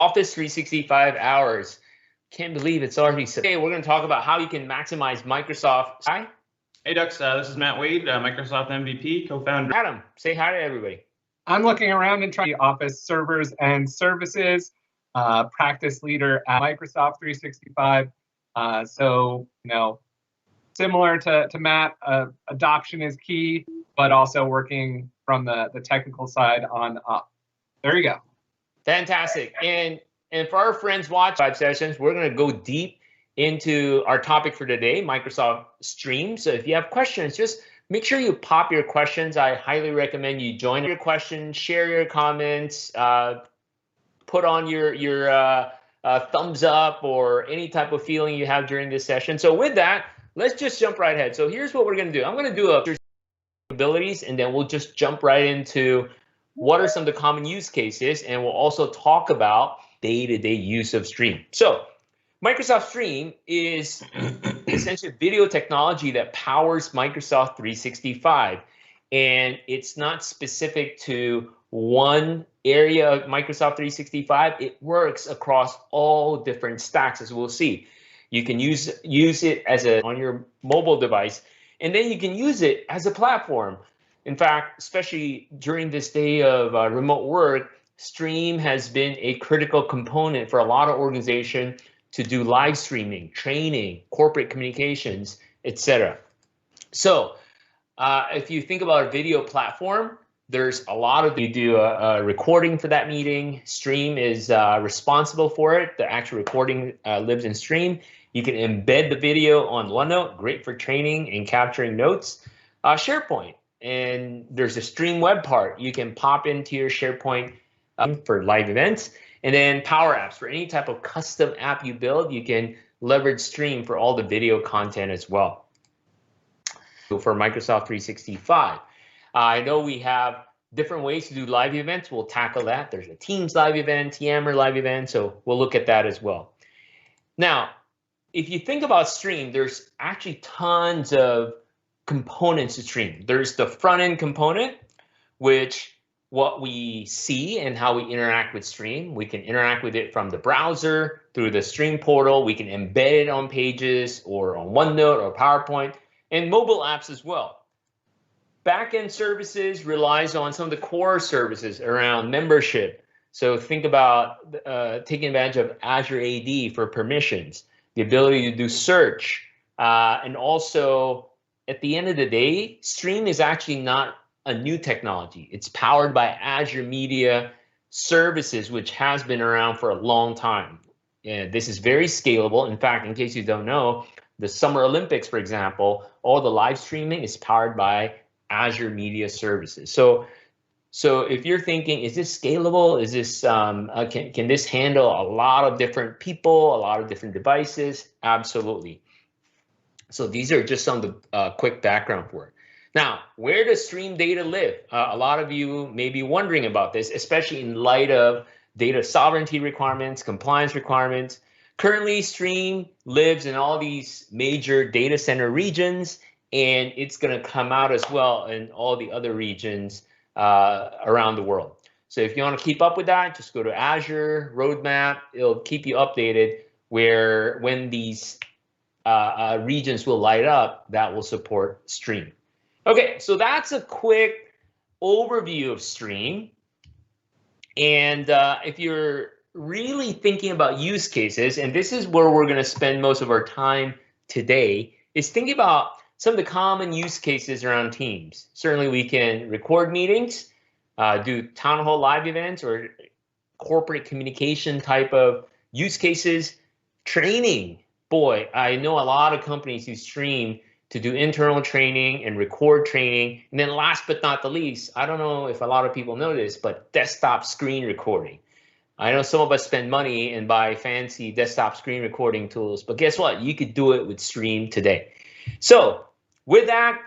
Office 365 hours. Can't believe it's already so. Today, we're going to talk about how you can maximize Microsoft. Hi. Hey, Dux. This is Matt Wade, Microsoft MVP, co-founder. Adam, say hi to everybody. I'm looking around and trying Office servers and services, practice leader at Microsoft 365. So, similar to Matt, adoption is key, but also working from the technical side on up. There you go. Fantastic. And for our friends watching 5 sessions, we're going to go deep into our topic for today, Microsoft Stream. So if you have questions, just make sure you pop your questions. I highly recommend you join your questions, share your comments, put on your thumbs up or any type of feeling you have during this session. So with that, let's just jump right ahead. So here's what we're going to do. I'm going to do capabilities, and then we'll just jump right into what are some of the common use cases, and we'll also talk about day-to-day use of Stream. So Microsoft Stream is essentially video technology that powers Microsoft 365, and it's not specific to one area of Microsoft 365. It works across all different stacks, as we'll see. You can use it as on your mobile device, and then you can use it as a platform. In fact, especially during this day of remote work, Stream has been a critical component for a lot of organizations to do live streaming, training, corporate communications, etc. So if you think about a video platform, there's a lot of, you do a recording for that meeting. Stream is responsible for it. The actual recording lives in Stream. You can embed the video on OneNote, great for training and capturing notes. SharePoint, and there's a Stream web part. You can pop into your SharePoint for live events. And then Power Apps, for any type of custom app you build, you can leverage Stream for all the video content as well. So for Microsoft 365, I know we have different ways to do live events. We'll tackle that. There's a Teams live event, Yammer live event, so we'll look at that as well. Now, if you think about Stream, there's actually tons of components to Stream. There's the front end component, which what we see and how we interact with Stream. We can interact with it from the browser through the Stream portal. We can embed it on pages or on OneNote or PowerPoint, and mobile apps as well. Backend services relies on some of the core services around membership. So think about taking advantage of Azure AD for permissions, the ability to do search, and also at the end of the day, Stream is actually not a new technology. It's powered by Azure Media Services, which has been around for a long time. And this is very scalable. In fact, in case you don't know, the Summer Olympics, for example, all the live streaming is powered by Azure Media Services. So if you're thinking, is this scalable? Is this can this handle a lot of different people, a lot of different devices? Absolutely. So these are just some of the quick background for it. Now, where does Stream data live? A lot of you may be wondering about this, especially in light of data sovereignty requirements, compliance requirements. Currently, Stream lives in all these major data center regions, and it's going to come out as well in all the other regions around the world. So if you want to keep up with that, just go to Azure Roadmap. It'll keep you updated when these regions will light up, that will support Stream. Okay, so that's a quick overview of Stream. And if you're really thinking about use cases, and this is where we're going to spend most of our time today, is thinking about some of the common use cases around Teams. Certainly we can record meetings, do town hall live events or corporate communication type of use cases. Training, boy, I know a lot of companies use Stream to do internal training and record training. And then last but not the least, I don't know if a lot of people know this, but desktop screen recording. I know some of us spend money and buy fancy desktop screen recording tools, but guess what? You could do it with Stream today. So with that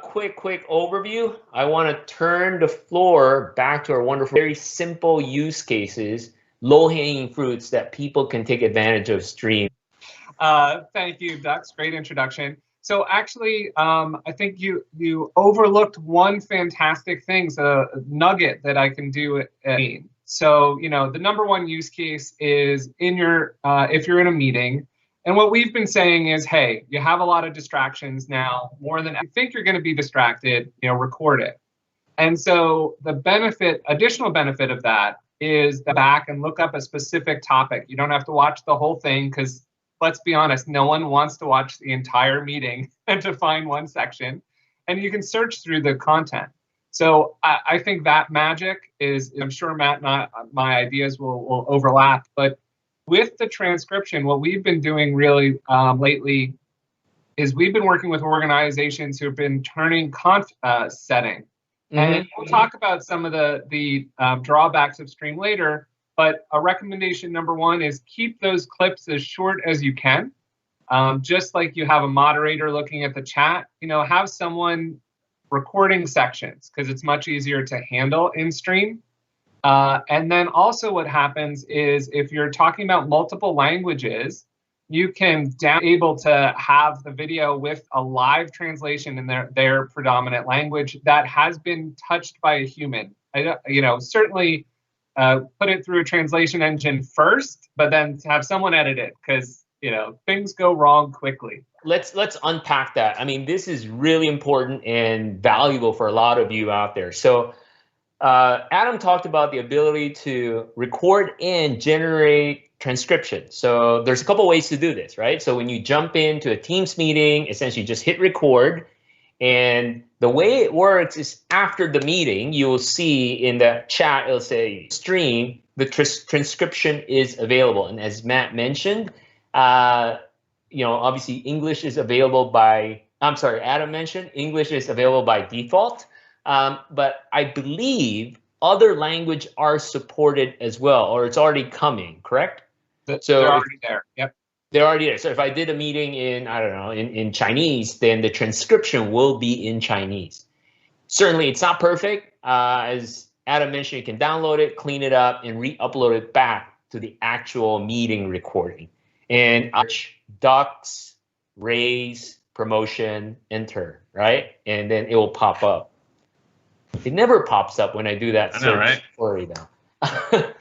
quick overview, I want to turn the floor back to our wonderful, very simple use cases, low-hanging fruits that people can take advantage of Stream. Thank you, Dux. Great introduction. So actually, I think you overlooked one fantastic thing, so a nugget that I can do. So, the number one use case is in your if you're in a meeting. And what we've been saying is, hey, you have a lot of distractions now, more than you think you're going to be distracted, record it. And so the additional benefit of that is the back and look up a specific topic. You don't have to watch the whole thing because, let's be honest, no one wants to watch the entire meeting and to find one section. And you can search through the content. So I think that magic is, I'm sure Matt and my ideas will overlap, but with the transcription, what we've been doing really lately is we've been working with organizations who have been turning setting. And we'll talk about some of the drawbacks of Stream later, but a recommendation number one is keep those clips as short as you can. Just like you have a moderator looking at the chat, have someone recording sections because it's much easier to handle in Stream. And then also what happens is if you're talking about multiple languages, you can able to have the video with a live translation in their predominant language that has been touched by a human. Certainly put it through a translation engine first, but then have someone edit it because things go wrong quickly. Let's unpack that. I mean, this is really important and valuable for a lot of you out there. So Adam talked about the ability to record and generate transcription. So there's a couple ways to do this, right? So when you jump into a Teams meeting, essentially just hit record. And the way it works is after the meeting, you'll see in the chat, it'll say stream, the transcription is available. And as Matt mentioned, obviously English is available Adam mentioned English is available by default. But I believe other language are supported as well, or it's already coming, correct? So they're already there. Yep. They're already there. So if I did a meeting in Chinese, then the transcription will be in Chinese. Certainly, it's not perfect. As Adam mentioned, you can download it, clean it up, and re-upload it back to the actual meeting recording. And Dux, raise, promotion, enter, right? And then it will pop up. It never pops up when I do that search query though.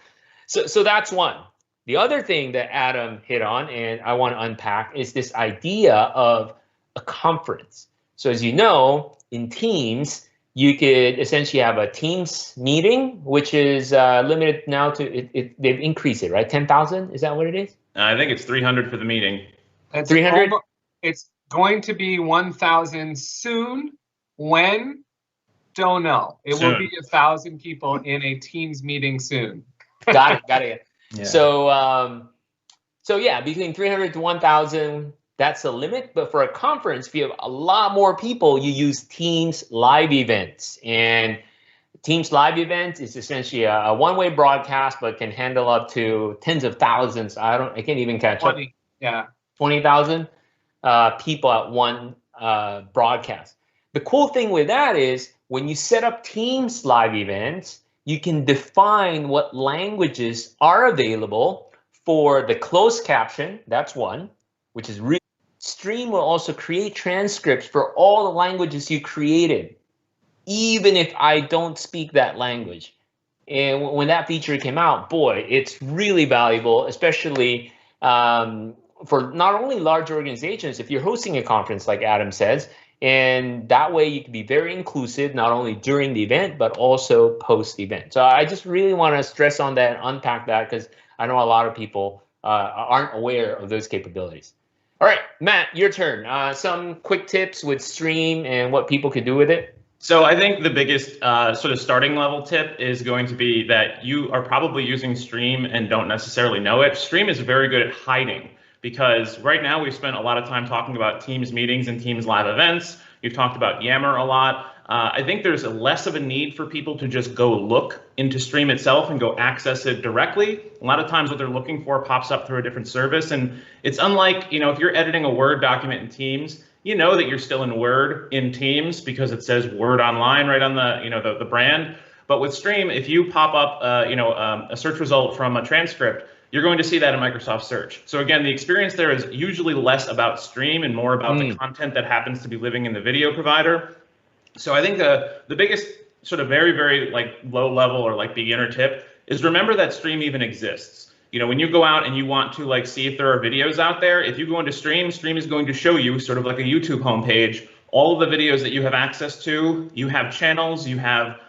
So that's one. The other thing that Adam hit on, and I want to unpack, is this idea of a conference. So as you know, in Teams, you could essentially have a Teams meeting, which is limited now to, they've increased it, right? 10,000, is that what it is? I think it's 300 for the meeting. 300? It's going to be 1,000 soon. When? Don't know. It will be 1,000 people in a Teams meeting soon. Got it. Yeah. So yeah, between 300 to 1,000, that's the limit. But for a conference, if you have a lot more people, you use Teams live events. And Teams live events is essentially a one-way broadcast, but can handle up to tens of thousands. I can't even catch 20, up. Yeah. 20,000 people at one broadcast. The cool thing with that is when you set up Teams live events, you can define what languages are available for the closed caption. That's one, which is really. Stream will also create transcripts for all the languages you created, even if I don't speak that language. And when that feature came out, boy, it's really valuable, especially for not only large organizations, if you're hosting a conference like Adam says, and that way you can be very inclusive, not only during the event, but also post-event. So I just really want to stress on that and unpack that because I know a lot of people aren't aware of those capabilities. All right, Matt, your turn. Some quick tips with Stream and what people could do with it. So I think the biggest sort of starting level tip is going to be that you are probably using Stream and don't necessarily know it. Stream is very good at hiding. Because right now we've spent a lot of time talking about Teams meetings and Teams live events. You've talked about Yammer a lot. I think there's less of a need for people to just go look into Stream itself and go access it directly. A lot of times what they're looking for pops up through a different service. And it's unlike, if you're editing a Word document in Teams, you know that you're still in Word in Teams because it says Word Online right on the, the brand. But with Stream, if you pop up, a search result from a transcript, you're going to see that in Microsoft Search. So again, the experience there is usually less about Stream and more about the content that happens to be living in the video provider. So I think the biggest sort of very, very low level or beginner tip is remember that Stream even exists. You know, when you go out and you want to like see if there are videos out there, if you go into Stream, Stream is going to show you sort of like a YouTube homepage, all of the videos that you have access to. You have channels, you have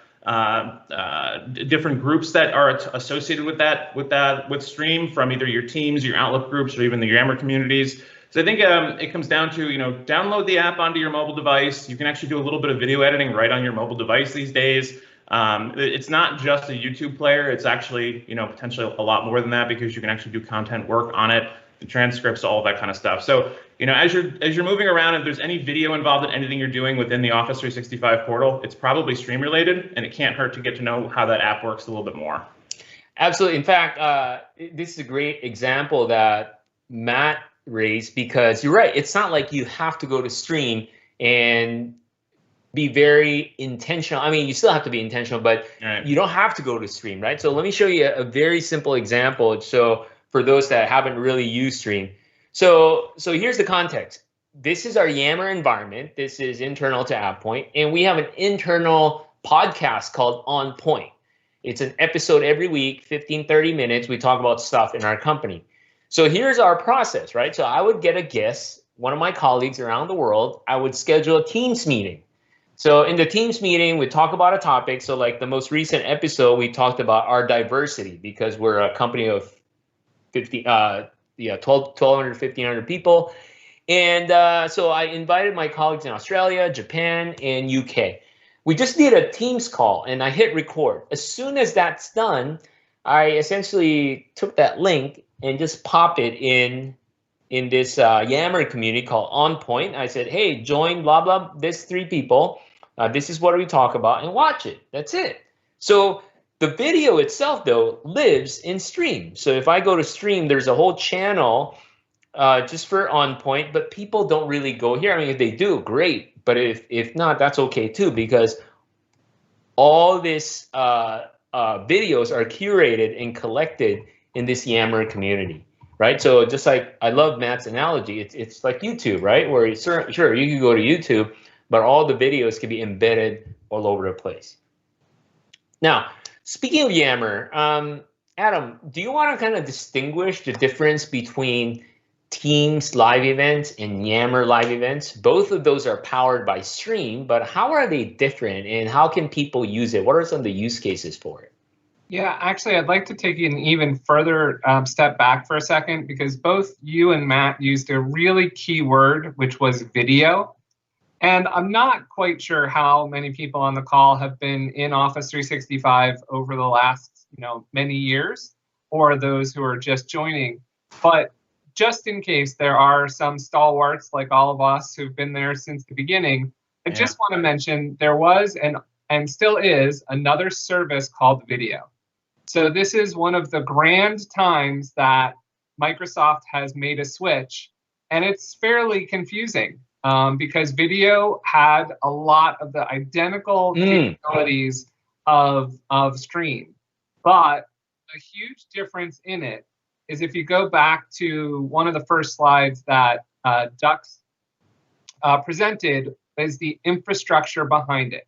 different groups that are associated with Stream, from either your teams, your Outlook groups, or even the Yammer communities. So I think it comes down to, you know, download the app onto your mobile device. You can actually do a little bit of video editing right on your mobile device these days. It's not just a YouTube player. It's actually, you know, potentially a lot more than that, because you can actually do content work on it, the transcripts, all that kind of stuff. So, you know, as you're moving around, if there's any video involved in anything you're doing within the Office 365 portal, it's probably Stream related, and it can't hurt to get to know how that app works a little bit more. Absolutely. In fact, this is a great example that Matt raised, because you're right. It's not like you have to go to Stream and be very intentional. I mean, you still have to be intentional, but you don't have to go to Stream, right? So let me show you a very simple example. So for those that haven't really used Stream. So here's the context. This is our Yammer environment. This is internal to AvePoint, and we have an internal podcast called On Point. It's an episode every week, 15, 30 minutes. We talk about stuff in our company. So here's our process, right? So I would get a guest, one of my colleagues around the world. I would schedule a Teams meeting. So in the Teams meeting, we talk about a topic. So like the most recent episode, we talked about our diversity, because we're a company of 1,200, 1,500 people. And so I invited my colleagues in Australia, Japan, and UK. We just did a Teams call, and I hit record. As soon as that's done, I essentially took that link and just pop it in this Yammer community called On Point. I said, hey, join blah, blah, this 3 people. This is what we talk about, and watch it. That's it. So the video itself, though, lives in Stream. So if I go to Stream, there's a whole channel just for On Point, but people don't really go here. I mean, if they do, great. But if not, that's okay too, because all this videos are curated and collected in this Yammer community, right? So just like, I love Matt's analogy, it's like YouTube, right? Where sure, you can go to YouTube, but all the videos can be embedded all over the place. Now, speaking of Yammer, Adam, do you want to kind of distinguish the difference between Teams live events and Yammer live events? Both of those are powered by Stream, but how are they different, and how can people use it? What are some of the use cases for it? Yeah, actually, I'd like to take an even further step back for a second, because both you and Matt used a really key word, which was video. And I'm not quite sure how many people on the call have been in Office 365 over the last, many years, or those who are just joining. But just in case there are some stalwarts like all of us who've been there since the beginning, I just want to mention there was and still is another service called Video. So this is one of the grand times that Microsoft has made a switch, and it's fairly confusing because Video had a lot of the identical capabilities of Stream, but a huge difference in it is if you go back to one of the first slides that Dux presented, is the infrastructure behind it.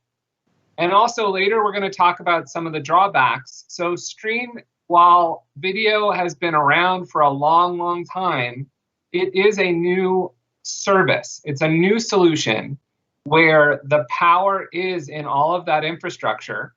And also later, we're going to talk about some of the drawbacks. So Stream, while Video has been around for a long, long time, it is a new service. It's a new solution where the power is in all of that infrastructure,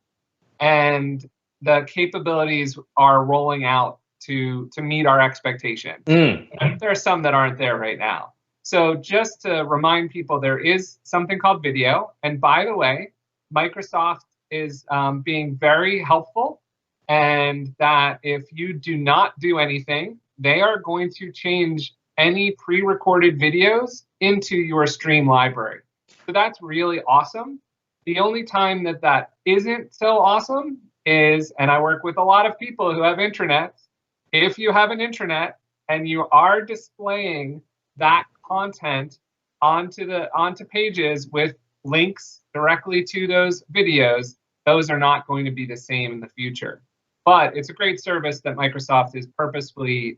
and the capabilities are rolling out to meet our expectations. There are some that aren't there right now. So just to remind people, there is something called Video. And by the way, Microsoft is being very helpful, and that if you do not do anything, they are going to change any pre-recorded videos into your Stream library. So that's really awesome. The only time that isn't so awesome is, and I work with a lot of people who have intranets, if you have an intranet and you are displaying that content onto pages with links directly to those videos, those are not going to be the same in the future. But it's a great service that Microsoft is purposefully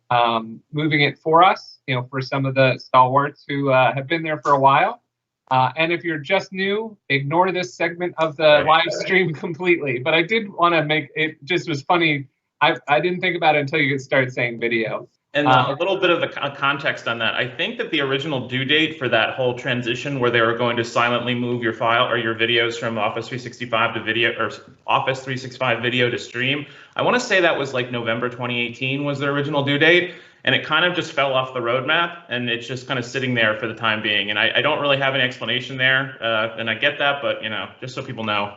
moving it for us, for some of the stalwarts who have been there for a while. And if you're just new, ignore this segment of the live stream completely. But I did want to make it, just was funny I didn't think about it until you started saying video. And a little bit of the context on that. I think that the original due date for that whole transition where they were going to silently move your file or your videos from Office 365 to video, or Office 365 video to stream, I want to say that was like November 2018 was the original due date. And it kind of just fell off the roadmap, and it's just kind of sitting there for the time being. And I don't really have any explanation there, and I get that, but just so people know.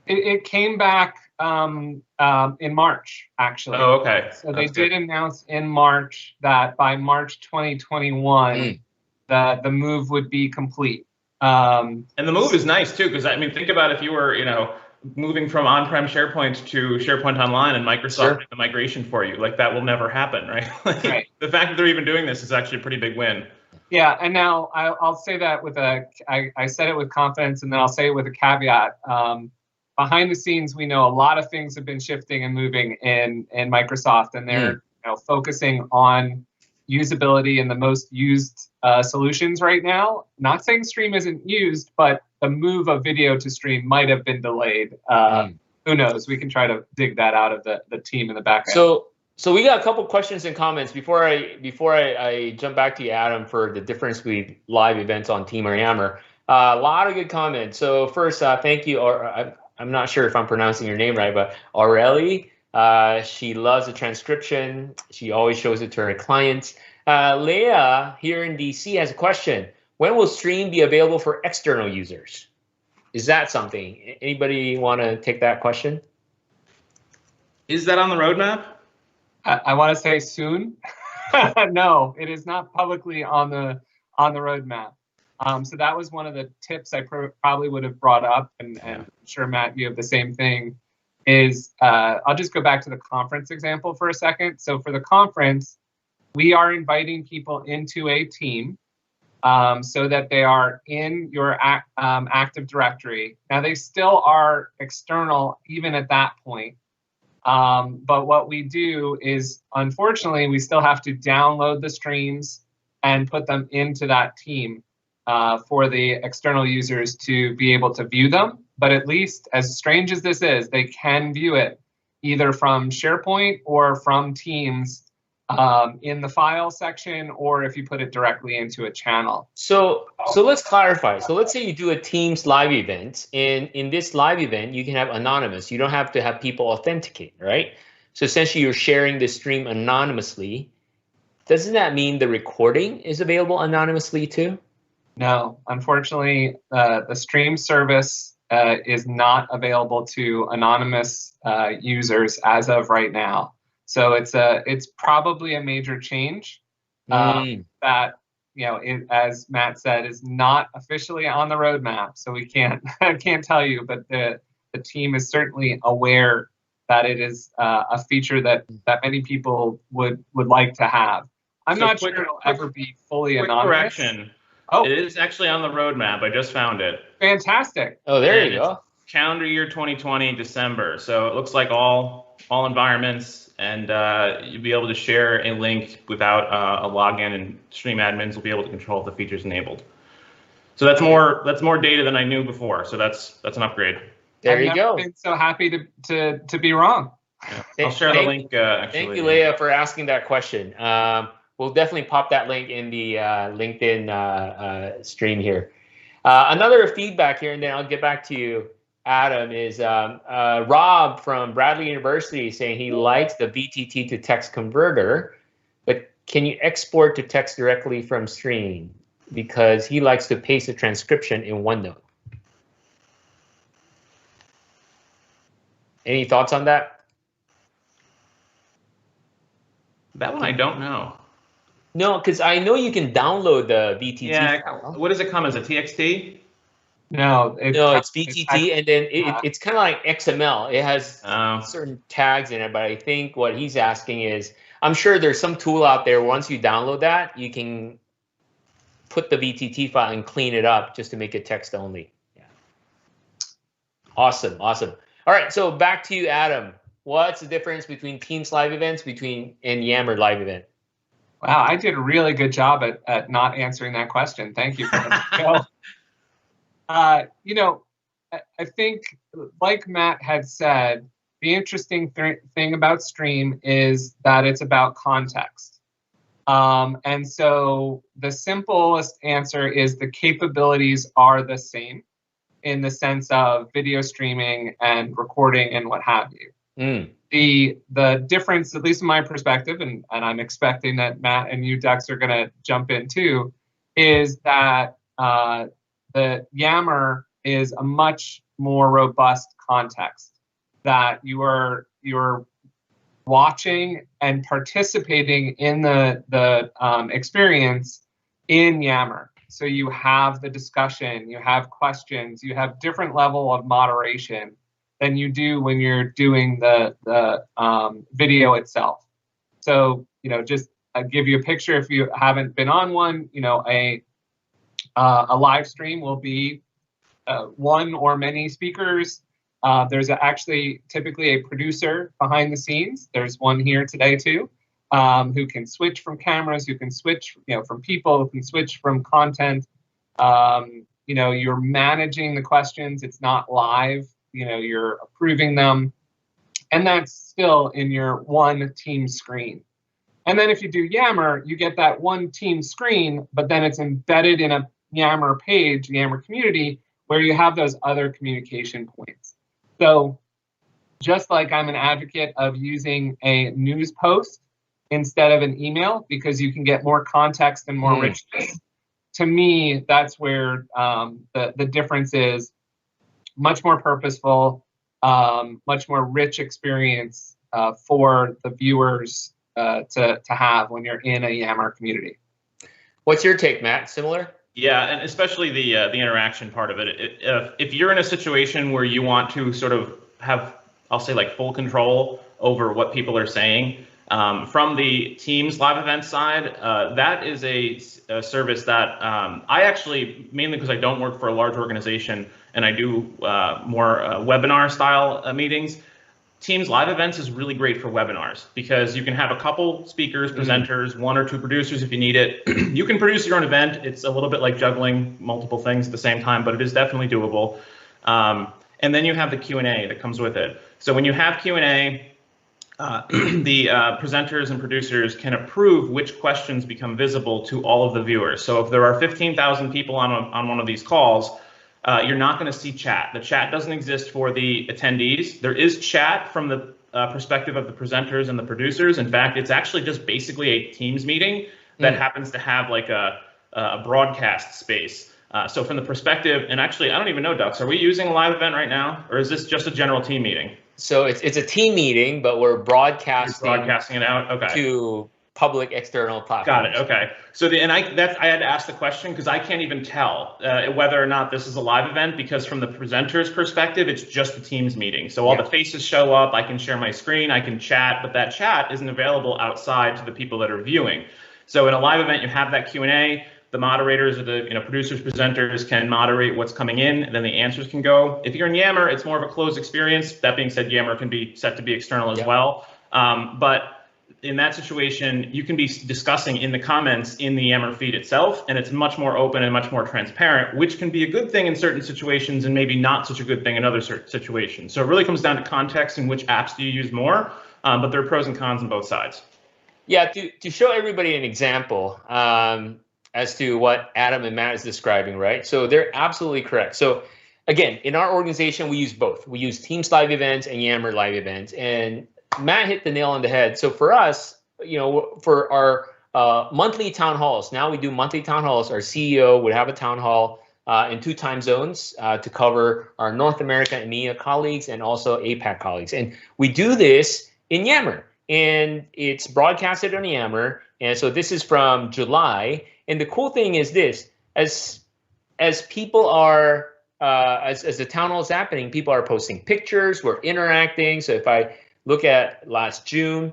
It came back in March, actually. Oh, okay. So they did announce in March that by March 2021, the move would be complete. And the move is nice too, because I mean, think about if you were, moving from on-prem SharePoint to SharePoint Online, and Microsoft did the migration for you. Like, that will never happen, right? Right. The fact that they're even doing this is actually a pretty big win. Yeah, and now I'll say that with I said it with confidence, and then I'll say it with a caveat. Behind the scenes, we know a lot of things have been shifting and moving in Microsoft, and they're focusing on usability and the most used solutions right now. Not saying Stream isn't used, but the move of video to Stream might have been delayed. Who knows? We can try to dig that out of the team in the background. So we got a couple questions and comments before I jump back to you, Adam, for the difference between live events on Team or Yammer. A lot of good comments. So first, thank you. I'm not sure if I'm pronouncing your name right, but Aurelie. She loves the transcription. She always shows it to her clients. Leah here in DC has a question. When will Stream be available for external users? Is that something? Anybody want to take that question? Is that on the roadmap? I want to say soon. No, it is not publicly on the roadmap. So that was one of the tips I probably would have brought up, and I'm sure, Matt, you have the same thing, is I'll just go back to the conference example for a second. So for the conference, we are inviting people into a team so that they are in your Active Directory. Now, they still are external even at that point. But what we do is, unfortunately, we still have to download the streams and put them into that team for the external users to be able to view them. But at least, as strange as this is, they can view it either from SharePoint or from Teams in the file section, or if you put it directly into a channel. So let's clarify. So let's say you do a Teams live event, and in this live event, you can have anonymous. You don't have to have people authenticate, right? So essentially, you're sharing the stream anonymously. Doesn't that mean the recording is available anonymously too? No, unfortunately, the stream service is not available to anonymous users as of right now. So it's probably a major change that, as Matt said, is not officially on the roadmap. So we can't tell you, but the team is certainly aware that it is a feature that many people would like to have. I'm not sure it'll ever be fully anonymous. Correction. Oh, it is actually on the roadmap. I just found it. Fantastic. Oh, there you go. Calendar year 2020, December. So it looks like all environments, and you'll be able to share a link without a login, and stream admins will be able to control if the feature's enabled. So that's more data than I knew before. So that's an upgrade. There you go. I've never been so happy to be wrong. Yeah. I'll share the link. Actually. Thank you, Leah, for asking that question. We'll definitely pop that link in the LinkedIn stream here. Another feedback here, and then I'll get back to you, Adam, is Rob from Bradley University saying he likes the VTT to text converter, but can you export to text directly from Stream? Because he likes to paste the transcription in OneNote. Any thoughts on that? That one I don't know. No, because I know you can download the VTT. Yeah, what does it come as, a TXT? No, it's VTT, and then it's kind of like XML. It has certain tags in it, but I think what he's asking is, I'm sure there's some tool out there, once you download that, you can put the VTT file and clean it up just to make it text only. Yeah. Awesome. All right, so back to you, Adam. What's the difference between Teams live events and Yammer live event? Wow, I did a really good job at not answering that question. Thank you for that. I think, like Matt had said, the interesting thing about Stream is that it's about context. And so the simplest answer is the capabilities are the same in the sense of video streaming and recording and what have you. The difference, at least in my perspective, and I'm expecting that Matt and you, Dux, are going to jump in too, is that the Yammer is a much more robust context, that you're watching and participating in the experience in Yammer. So you have the discussion, you have questions, you have different level of moderation than you do when you're doing the video itself. So, just I'll give you a picture if you haven't been on one. A live stream will be one or many speakers. There's actually typically a producer behind the scenes. There's one here today too, who can switch from cameras, who can switch from people, who can switch from content. You're managing the questions. It's not live. You're approving them, and that's still in your one team screen. And then if you do Yammer, you get that one team screen, but then it's embedded in a Yammer page, Yammer community, where you have those other communication points. So just like I'm an advocate of using a news post instead of an email because you can get more context and more richness, to me, that's where the difference is. Much more purposeful, much more rich experience for the viewers to have when you're in a Yammer community. What's your take, Matt? Similar? Yeah, and especially the interaction part of it. If you're in a situation where you want to sort of have, I'll say, like full control over what people are saying, from the Teams live event side, that is a service that I actually, mainly because I don't work for a large organization and I do more webinar style meetings, Teams live events is really great for webinars because you can have a couple speakers, presenters, one or two producers if you need it. You can produce your own event. It's a little bit like juggling multiple things at the same time, but it is definitely doable. And then you have the Q&A that comes with it. So when you have Q&A, the presenters and producers can approve which questions become visible to all of the viewers. So if there are 15,000 people on one of these calls, you're not going to see chat. The chat doesn't exist for the attendees. There is chat from the perspective of the presenters and the producers. In fact, it's actually just basically a Teams meeting that happens to have like a broadcast space. So from the perspective, and actually, I don't even know, Dux, are we using a live event right now, or is this just a general team meeting? So it's a team meeting, but we're broadcasting it out. Okay. To public external platforms. Got it. Okay. So I had to ask the question because I can't even tell whether or not this is a live event, because from the presenter's perspective, it's just a Teams meeting. So all the faces show up. I can share my screen. I can chat, but that chat isn't available outside to the people that are viewing. So in a live event, you have that Q&A. The moderators or the producers, presenters can moderate what's coming in, and then the answers can go. If you're in Yammer, it's more of a closed experience. That being said, Yammer can be set to be external as well. But in that situation, you can be discussing in the comments in the Yammer feed itself, and it's much more open and much more transparent, which can be a good thing in certain situations and maybe not such a good thing in other situations. So it really comes down to context and which apps do you use more, but there are pros and cons on both sides. Yeah, to show everybody an example, as to what Adam and Matt is describing, right? So they're absolutely correct. So again, in our organization, we use both. We use Teams live events and Yammer live events. And Matt hit the nail on the head. So for us, for our monthly town halls, now we do monthly town halls. Our CEO would have a town hall in 2 time zones to cover our North America and EMEA colleagues and also APAC colleagues. And we do this in Yammer, and it's broadcasted on Yammer. And so this is from July. And the cool thing is this: as people are as the town hall is happening, people are posting pictures. We're interacting. So if I look at last June,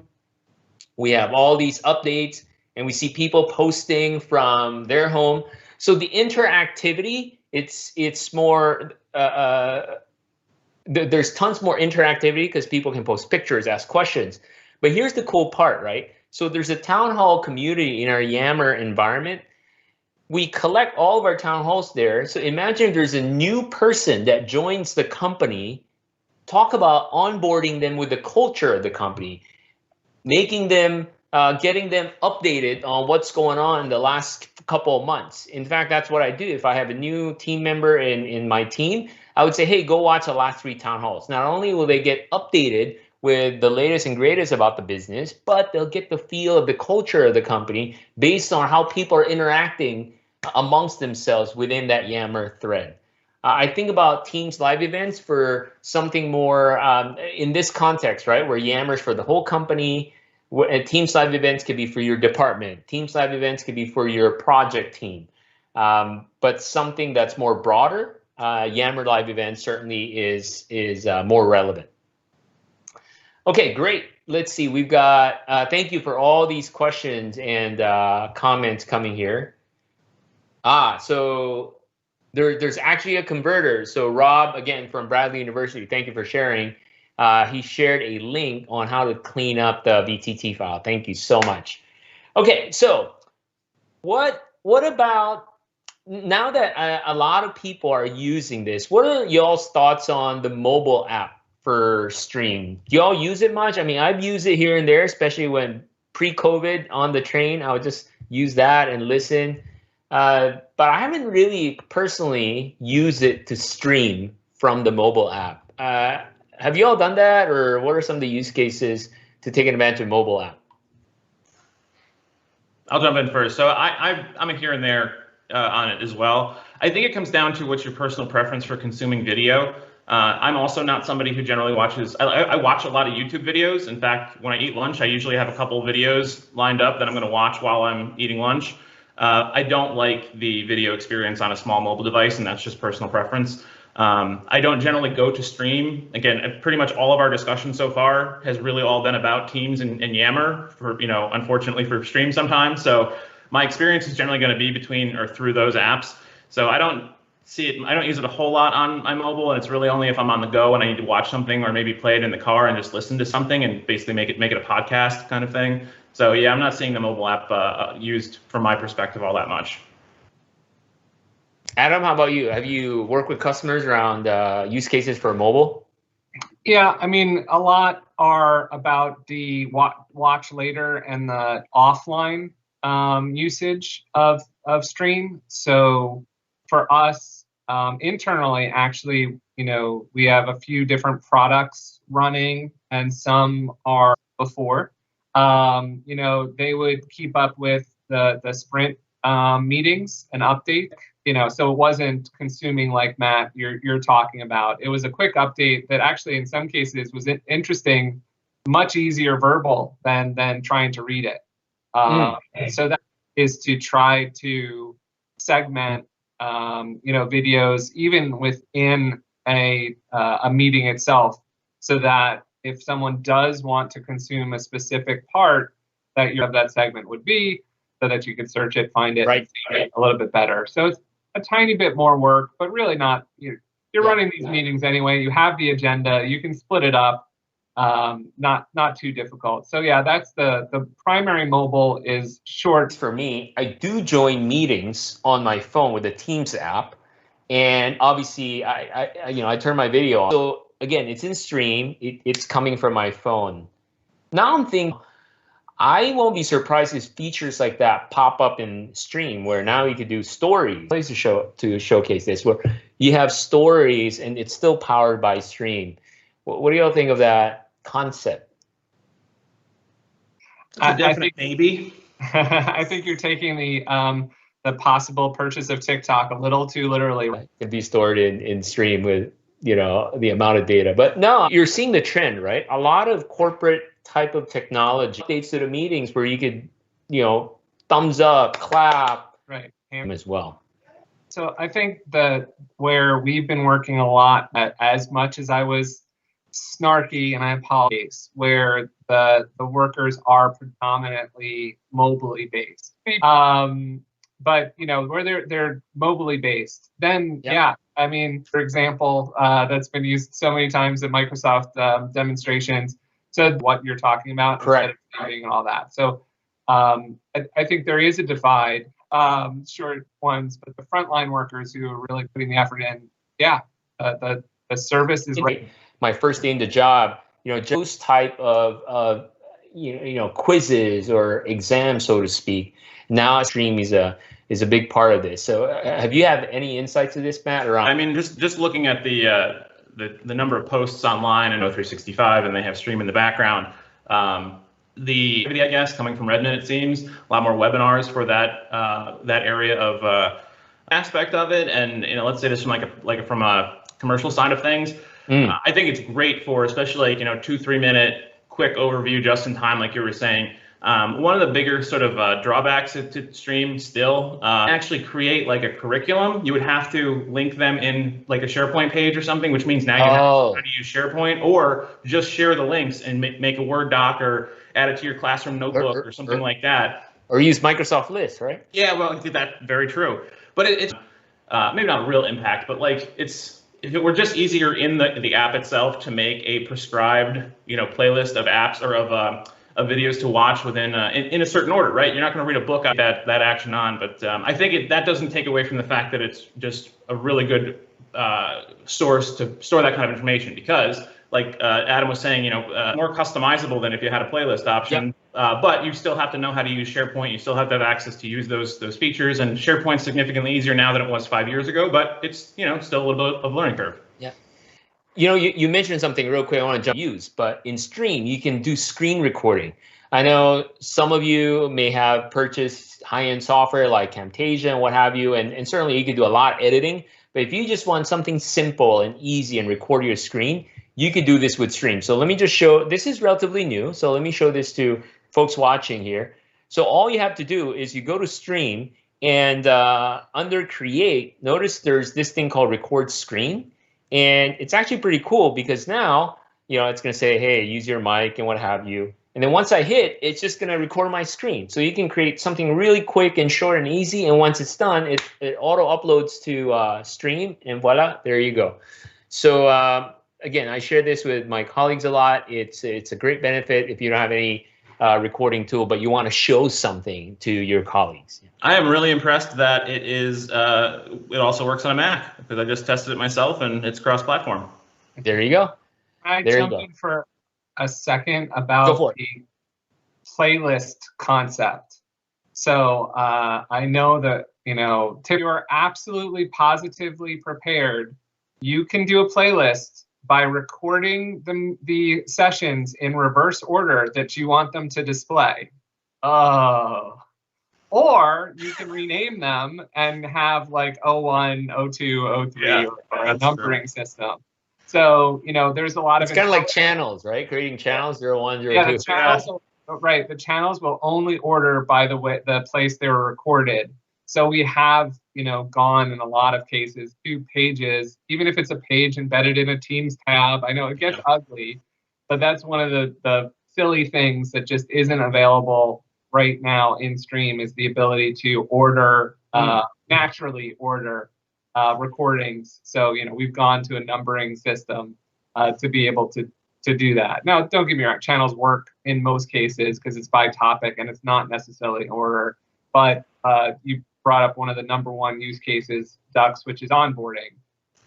we have all these updates, and we see people posting from their home. So the interactivity, it's more. There's tons more interactivity because people can post pictures, ask questions. But here's the cool part, right? So there's a town hall community in our Yammer environment. We collect all of our town halls there. So imagine there's a new person that joins the company talk about onboarding them with the culture of the company, making them, getting them updated on what's going on in the last couple of months. In fact, that's what I do. If I have a new team member in my team, I would say, hey, go watch the last 3 town halls. Not only will they get updated with the latest and greatest about the business, but they'll get the feel of the culture of the company based on how people are interacting amongst themselves within that Yammer thread. I think about Teams live events for something more in this context, right? Where Yammer's for the whole company. Teams live events could be for your department. Teams live events could be for your project team. But something that's more broader, Yammer live events certainly is more relevant. Okay, great. Let's see. We've got. Thank you for all these questions and comments coming here. So there's actually a converter. So Rob, again, from Bradley University, thank you for sharing. He shared a link on how to clean up the VTT file. Thank you so much. Okay, so what about now that a lot of people are using this? What are y'all's thoughts on the mobile app for Stream? Do y'all use it much? I mean, I've used it here and there, especially when pre-COVID on the train. I would just use that and listen. But I haven't really personally used it to stream from the mobile app. Have you all done that, or what are some of the use cases to take advantage of mobile app? I'll jump in first. So I'm a here and there on it as well. I think it comes down to what's your personal preference for consuming video. I'm also not somebody who generally watches. I watch a lot of YouTube videos. In fact, when I eat lunch, I usually have a couple of videos lined up that I'm going to watch while I'm eating lunch. I don't like the video experience on a small mobile device, and that's just personal preference. I don't generally go to stream. Again, pretty much all of our discussion so far has really all been about Teams and Yammer, for, unfortunately for stream sometimes. So my experience is generally going to be between or through those apps. So I don't see it. I don't use it a whole lot on my mobile, and it's really only if I'm on the go and I need to watch something or maybe play it in the car and just listen to something and basically make it a podcast kind of thing. So yeah, I'm not seeing the mobile app used from my perspective all that much. Adam, how about you? Have you worked with customers around use cases for mobile? Yeah, I mean, a lot are about the watch later and the offline usage of Stream. So for us internally, actually, we have a few different products running, and some are before. They would keep up with the sprint meetings and update. So it wasn't consuming like Matt you're talking about. It was a quick update that actually in some cases was interesting, much easier verbal than trying to read it. So that is to try to segment videos even within a meeting itself, so that if someone does want to consume a specific part, that segment would be, so that you could search it, find it, right, a little bit better. So it's a tiny bit more work, but really not. You're running these meetings anyway. You have the agenda. You can split it up. Not too difficult. So yeah, that's the primary mobile is short. For me, I do join meetings on my phone with the Teams app, and obviously I turn my video on. So again, it's in Stream. It's coming from my phone. Now I'm thinking, I won't be surprised if features like that pop up in Stream, where now you could do stories. Place to showcase this, where you have stories and it's still powered by Stream. What do y'all think of that concept? It's a definite maybe. I think you're taking the possible purchase of TikTok a little too literally. It could be stored in Stream with the amount of data. But no, you're seeing the trend, right? A lot of corporate type of technology updates to the meetings where you could, thumbs up, clap, right, as well. So I think that where we've been working a lot, as much as I was snarky, and I apologize, where the workers are predominantly mobilely based. But where they're mobilely based, then yeah, I mean, for example, that's been used so many times at Microsoft demonstrations. So what you're talking about, correct, instead of typing and all that. So I think there is a divide, short ones, but the frontline workers who are really putting the effort in, yeah, the service is right. my first day in the job, those type of quizzes or exams, so to speak. Now Stream is a big part of this. So have you have any insight to this, Matt? Or I mean, just looking at the number of posts online in O365, and they have Stream in the background. The I guess coming from Redmond, it seems a lot more webinars for that area of aspect of it. And let's say this from a commercial side of things. I think it's great for especially 2-3 minute quick overview just in time, like you were saying. One of the bigger sort of drawbacks to Stream still, actually create like a curriculum. You would have to link them in like a SharePoint page or something, which means now you have to know how to use SharePoint, or just share the links and make a Word doc or add it to your classroom notebook or something like that. Or use Microsoft List, right? Yeah, well, that's very true. But it's maybe not a real impact, but like if it were just easier in the app itself to make a prescribed playlist of apps or of videos to watch within in a certain order, right? You're not going to read a book on that action on, but I think that doesn't take away from the fact that it's just a really good source to store that kind of information, because like Adam was saying, more customizable than if you had a playlist option. Yep. But you still have to know how to use SharePoint. You still have to have access to use those features, and SharePoint's significantly easier now than it was 5 years ago, but it's still a little bit of learning curve. Yeah. You mentioned something real quick I want to use, but in Stream, you can do screen recording. I know some of you may have purchased high-end software like Camtasia and what have you, and certainly you could do a lot of editing, but if you just want something simple and easy and record your screen, you could do this with Stream. So let me just show, this is relatively new, so let me show this to folks watching here. So all you have to do is you go to Stream, and under Create, notice there's this thing called Record Screen. And it's actually pretty cool because now, it's going to say, hey, use your mic and what have you. And then once I hit, it's just going to record my screen. So you can create something really quick and short and easy. And once it's done, it auto uploads to Stream, and voila, there you go. So again, I share this with my colleagues a lot. It's a great benefit if you don't have any recording tool, but you want to show something to your colleagues. I am really impressed that it also works on a Mac, because I just tested it myself and it's cross-platform. There you go. Can I jump in for a second about the playlist concept? So I know that, if you are absolutely positively prepared, you can do a playlist by recording the sessions in reverse order that you want them to display. Or you can rename them and have like 01, 02, 03, or a numbering system. So, there's a lot of... It's kind of like channels, right? Creating channels, 01, 02. Yeah, the channels, right. The channels will only order by the place they were recorded. So we have, gone in a lot of cases to pages, even if it's a page embedded in a Teams tab. I know it gets ugly, but that's one of the silly things that just isn't available right now in Stream, is the ability to order, naturally order recordings. So, we've gone to a numbering system to be able to do that. Now, don't get me wrong, channels work in most cases because it's by topic and it's not necessarily in order, but you brought up one of the number one use cases, Dux, which is onboarding.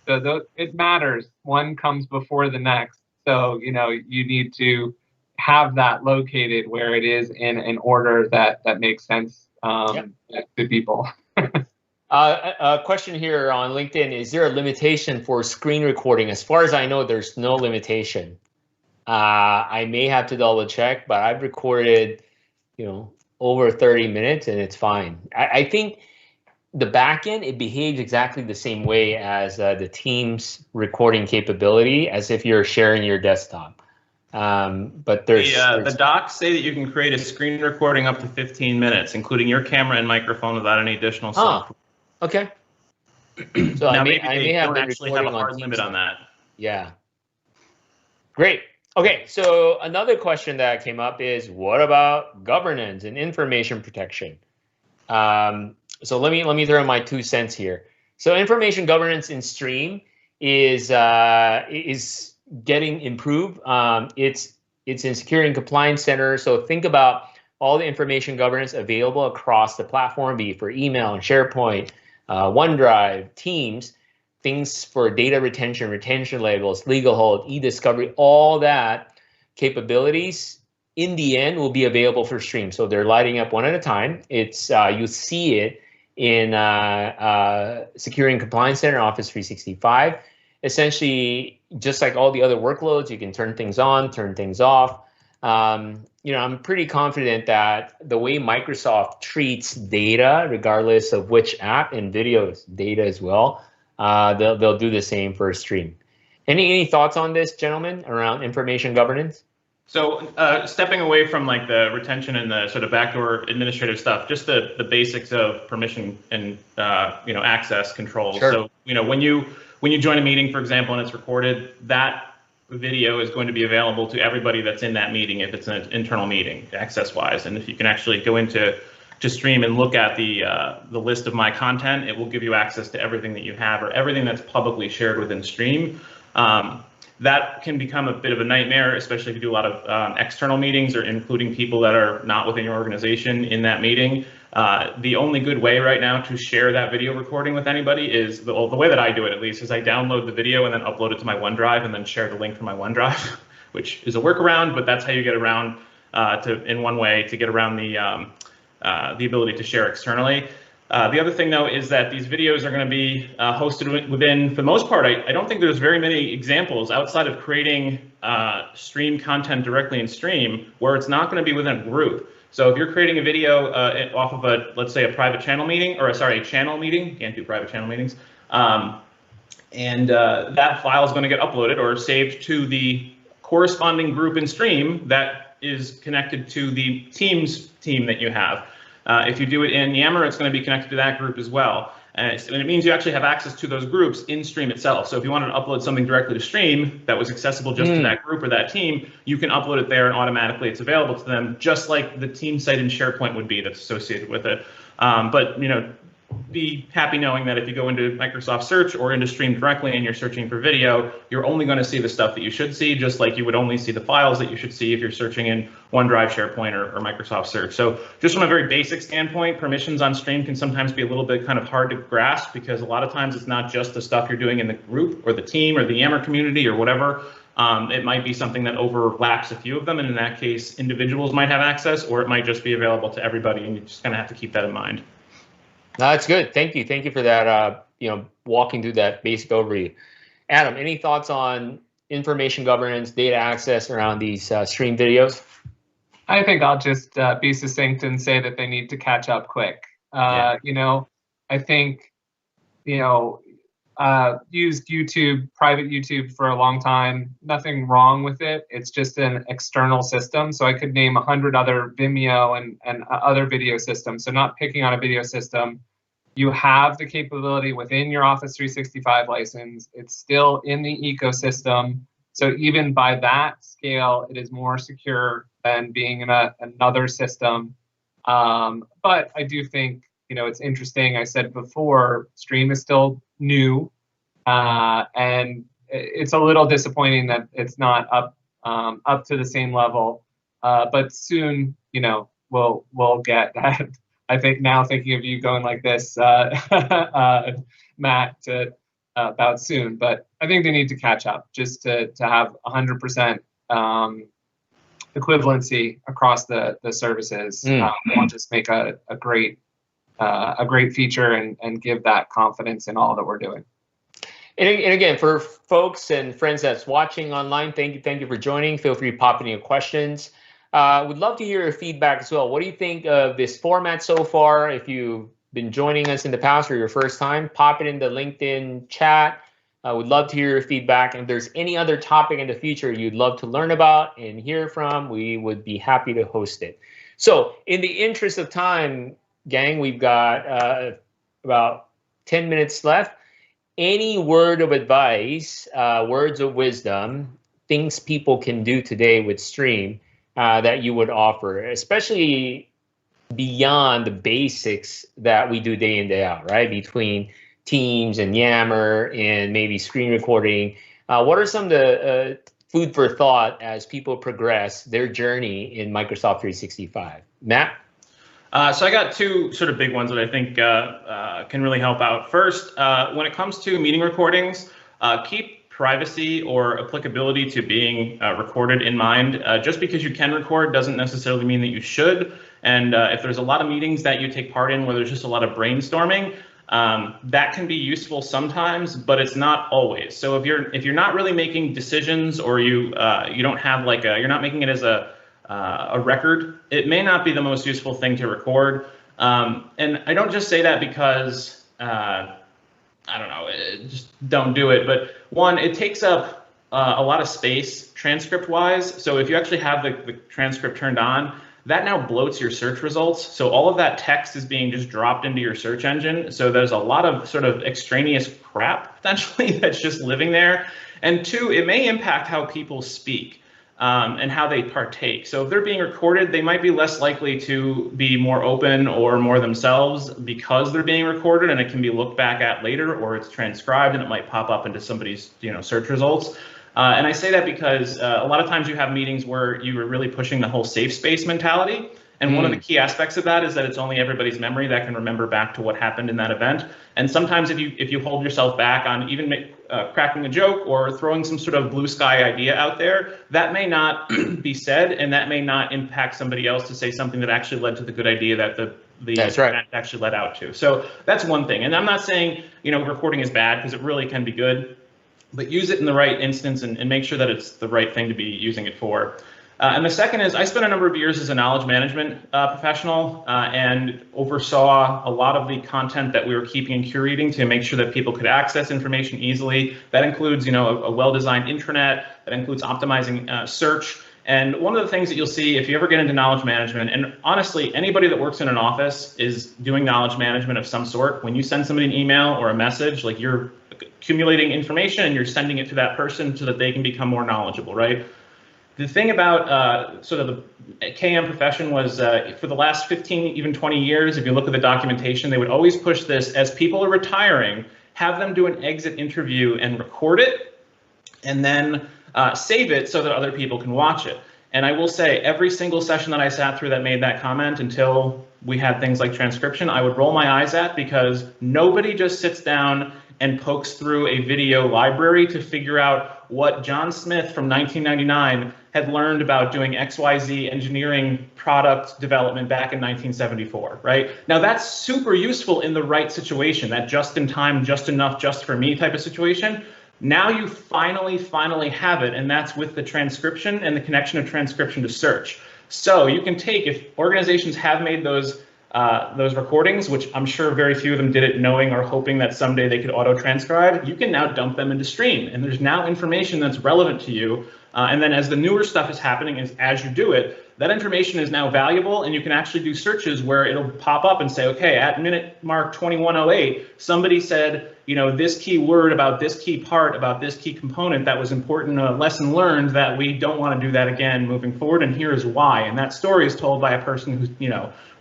So it matters. One comes before the next. So, you need to have that located where it is in an order that makes sense to people. A question here on LinkedIn: is there a limitation for screen recording? As far as I know, there's no limitation. I may have to double check, but I've recorded, over 30 minutes and it's fine. I think the backend, it behaves exactly the same way as the Teams recording capability, as if you're sharing your desktop. But there's the docs say that you can create a screen recording up to 15 minutes, including your camera and microphone, without any additional software. Okay. So now, I maybe may have been actually have a hard limit on that. Yeah. Great. Okay, so another question that came up is, what about governance and information protection? So let me throw in my 2 cents here. So information governance in Stream is getting improved. It's in Security and Compliance Center. So think about all the information governance available across the platform, be it for email and SharePoint, OneDrive, Teams. things for data retention, retention labels, legal hold, e-discovery, all that capabilities in the end will be available for stream. So they're lighting up one at a time. It's you see it in Security and Compliance Center, Office 365. Essentially, just like all the other workloads, you can turn things on, turn things off. I'm pretty confident that the way Microsoft treats data, regardless of which app, and video data as well, they'll do the same for stream. Any thoughts on this, gentlemen, around information governance? So stepping away from like the retention and the sort of backdoor administrative stuff, just the basics of permission and access controls. Sure. So when you join a meeting, for example, and it's recorded, that video is going to be available to everybody that's in that meeting if it's an internal meeting, access-wise. And if you can actually go into Stream and look at the list of my content, it will give you access to everything that you have or everything that's publicly shared within Stream. That can become a bit of a nightmare, especially if you do a lot of external meetings or including people that are not within your organization in that meeting. The only good way right now to share that video recording with anybody is, the way that I do it at least, is I download the video and then upload it to my OneDrive and then share the link from my OneDrive, which is a workaround, but that's how you get around in one way to get around the ability to share externally. The other thing, though, is that these videos are going to be hosted within, for the most part, I don't think there's very many examples outside of creating stream content directly in Stream where it's not going to be within a group. So if you're creating a video off of let's say a private channel meeting, or a channel meeting, you can't do private channel meetings, and that file is going to get uploaded or saved to the corresponding group in Stream that is connected to the Teams team that you have. If you do it in Yammer, it's going to be connected to that group as well. And it means you actually have access to those groups in Stream itself. So if you wanted to upload something directly to Stream that was accessible just to that group or that team, you can upload it there and automatically it's available to them, just like the team site in SharePoint would be that's associated with it. But be happy knowing that if you go into Microsoft Search or into Stream directly and you're searching for video, you're only going to see the stuff that you should see, just like you would only see the files that you should see if you're searching in OneDrive, SharePoint, or Microsoft Search. So just from a very basic standpoint, permissions on Stream can sometimes be a little bit kind of hard to grasp because a lot of times it's not just the stuff you're doing in the group or the team or the Yammer community or whatever. It might be something that overlaps a few of them, and in that case, individuals might have access, or it might just be available to everybody, and you just kind of have to keep that in mind. No, that's good. Thank you. Thank you for that, walking through that basic overview. Adam, any thoughts on information governance, data access around these stream videos? I think I'll just be succinct and say that they need to catch up quick. I think, used YouTube, private YouTube for a long time. Nothing wrong with it. It's just an external system. So I could name 100 other Vimeo and other video systems. So not picking on a video system. You have the capability within your Office 365 license. It's still in the ecosystem. So even by that scale, it is more secure than being in another system. But I do think, it's interesting. I said before, Stream is still new, and it's a little disappointing that it's not up to the same level. But soon, we'll get that. I think now, thinking of you going like this, Matt, about soon. But I think they need to catch up just to have 100% equivalency across the services. We'll just make a great feature and give that confidence in all that we're doing. And again, for folks and friends that's watching online, thank you for joining. Feel free to pop in your questions. Would love to hear your feedback as well. What do you think of this format so far? If you've been joining us in the past or your first time, pop it in the LinkedIn chat. Would love to hear your feedback. And if there's any other topic in the future you'd love to learn about and hear from, we would be happy to host it. So in the interest of time, gang, we've got about 10 minutes left. Any word of advice, words of wisdom, things people can do today with Stream that you would offer, especially beyond the basics that we do day in, day out, right? Between Teams and Yammer and maybe screen recording. What are some of the food for thought as people progress their journey in Microsoft 365? Matt? So I got two sort of big ones that I think can really help out. First, when it comes to meeting recordings, keep privacy or applicability to being recorded in mind. Just because you can record doesn't necessarily mean that you should. And if there's a lot of meetings that you take part in where there's just a lot of brainstorming, that can be useful sometimes, but it's not always. So if you're not really making decisions, or you don't have like you're not making it as a record, it may not be the most useful thing to record. And I don't just say that because I don't know, just don't do it. But one, it takes up a lot of space transcript wise. So if you actually have the transcript turned on, that now bloats your search results. So all of that text is being just dropped into your search engine. So there's a lot of sort of extraneous crap potentially that's just living there. And two, it may impact how people speak and how they partake. So if they're being recorded, they might be less likely to be more open or more themselves because they're being recorded, and it can be looked back at later, or it's transcribed and it might pop up into somebody's search results. And I say that because a lot of times you have meetings where you are really pushing the whole safe space mentality. And one of the key aspects of that is that it's only everybody's memory that can remember back to what happened in that event. And sometimes if you hold yourself back on even cracking a joke or throwing some sort of blue sky idea out there, that may not be said, and that may not impact somebody else to say something that actually led to the good idea that the event actually led out to. So that's one thing. And I'm not saying recording is bad, because it really can be good. But use it in the right instance and make sure that it's the right thing to be using it for. And the second is, I spent a number of years as a knowledge management professional and oversaw a lot of the content that we were keeping and curating to make sure that people could access information easily. That includes, a well-designed intranet. That includes optimizing search. And one of the things that you'll see if you ever get into knowledge management, and honestly, anybody that works in an office is doing knowledge management of some sort. When you send somebody an email or a message, like you're accumulating information and you're sending it to that person so that they can become more knowledgeable, right? The thing about sort of the KM profession was for the last 15, even 20 years, if you look at the documentation, they would always push this: as people are retiring, have them do an exit interview and record it, and then save it so that other people can watch it. And I will say, every single session that I sat through that made that comment, until we had things like transcription, I would roll my eyes at, because nobody just sits down and pokes through a video library to figure out what John Smith from 1999 had learned about doing XYZ engineering product development back in 1974, right? Now that's super useful in the right situation, that just in time, just enough, just for me type of situation. Now you finally have it, and that's with the transcription and the connection of transcription to search. So you can take, if organizations have made those recordings, which I'm sure very few of them did it knowing or hoping that someday they could auto-transcribe, you can now dump them into Stream, and there's now information that's relevant to you. And then as the newer stuff is happening, as you do it, that information is now valuable, and you can actually do searches where it'll pop up and say, okay, at minute mark 2108, somebody said, this key word about this key part, about this key component that was important, a lesson learned that we don't want to do that again moving forward, and here's why. And that story is told by a person who's,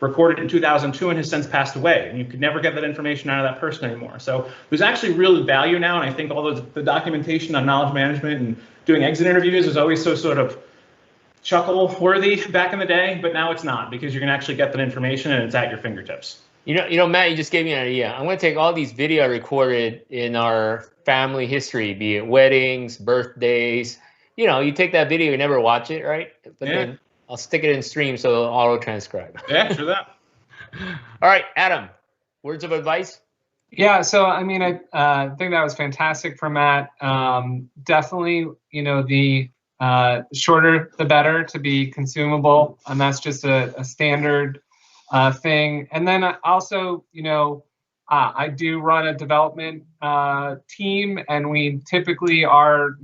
recorded in 2002 and has since passed away, and you could never get that information out of that person anymore. So there's actually real value now, and I think all the documentation on knowledge management and doing exit interviews is always so sort of chuckle worthy back in the day, but now it's not, because you can actually get that information and it's at your fingertips. Matt, you just gave me an idea. I'm going to take all these video recorded in our family history, be it weddings, birthdays. You take that video, you never watch it, right? But then I'll stick it in Stream so it'll auto transcribe. Yeah, sure that. All right, Adam, words of advice? Yeah, so I mean, I think that was fantastic from Matt. Definitely, the shorter the better to be consumable, and that's just a standard thing. And then also, I do run a development team, and we typically are,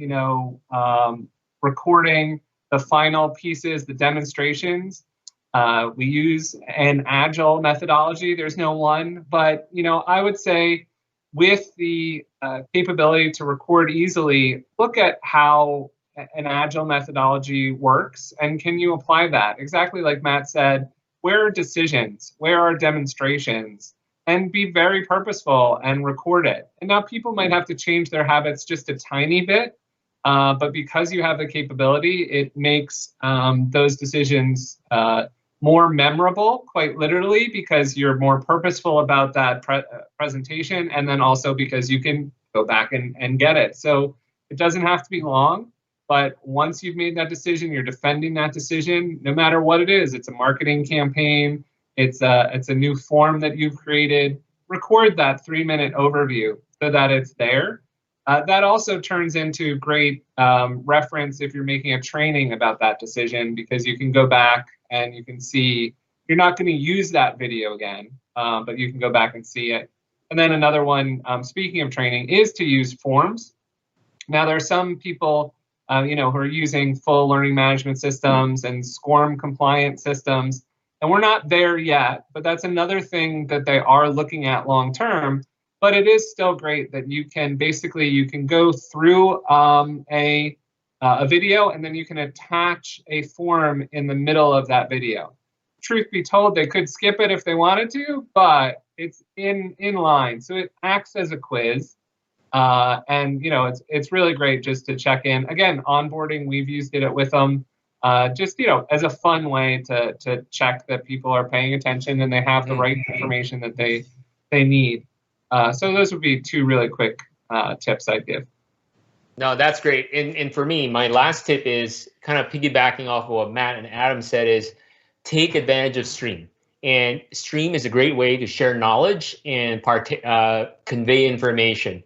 recording the final pieces, the demonstrations. We use an agile methodology. There's no one, but I would say with the capability to record easily, look at how an agile methodology works, and can you apply that? Exactly like Matt said, where are decisions? Where are demonstrations? And be very purposeful and record it. And now people might have to change their habits just a tiny bit, but because you have the capability, it makes those decisions more memorable, quite literally, because you're more purposeful about that presentation, and then also because you can go back and get it. So it doesn't have to be long, but once you've made that decision, you're defending that decision, no matter what it is. It's a marketing campaign, it's a new form that you've created. Record that 3-minute overview so that it's there. That also turns into great reference if you're making a training about that decision, because you can go back and you can see, you're not going to use that video again, but you can go back and see it. And then another one, speaking of training, is to use forms. Now, there are some people who are using full learning management systems and SCORM compliant systems, and we're not there yet, but that's another thing that they are looking at long term. But it is still great that you can go through a video, and then you can attach a form in the middle of that video. Truth be told, they could skip it if they wanted to, but it's in line, so it acts as a quiz. And it's really great just to check in. Again, onboarding, we've used it with them, just as a fun way to check that people are paying attention and they have the right information that they need. So those would be 2 really quick tips I'd give. No, that's great. And for me, my last tip is kind of piggybacking off of what Matt and Adam said, is take advantage of Stream. And Stream is a great way to share knowledge and convey information.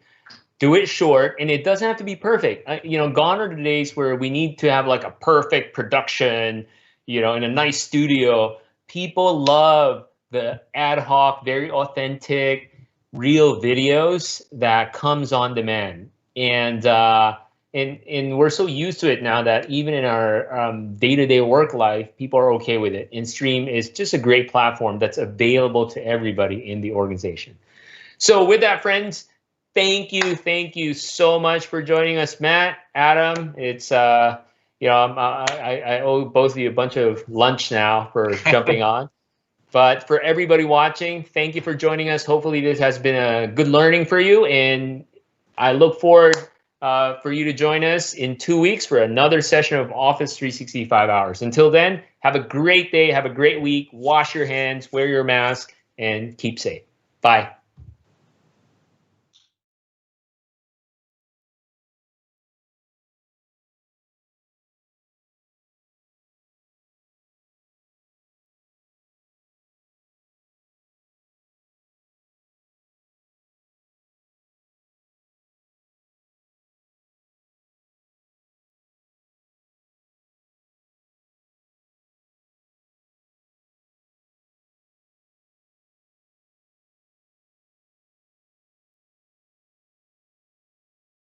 Do it short, and it doesn't have to be perfect. Gone are the days where we need to have like a perfect production, in a nice studio. People love the ad hoc, very authentic, real videos that comes on demand. And we're so used to it now that even in our day-to-day work life, people are okay with it. And Stream is just a great platform that's available to everybody in the organization. So with that, friends, thank you so much for joining us, Matt, Adam. It's I owe both of you a bunch of lunch now for jumping on. But for everybody watching, thank you for joining us. Hopefully this has been a good learning for you, and I look forward for you to join us in 2 weeks for another session of Office 365 Hours. Until then, have a great day, have a great week, wash your hands, wear your mask, and keep safe. Bye.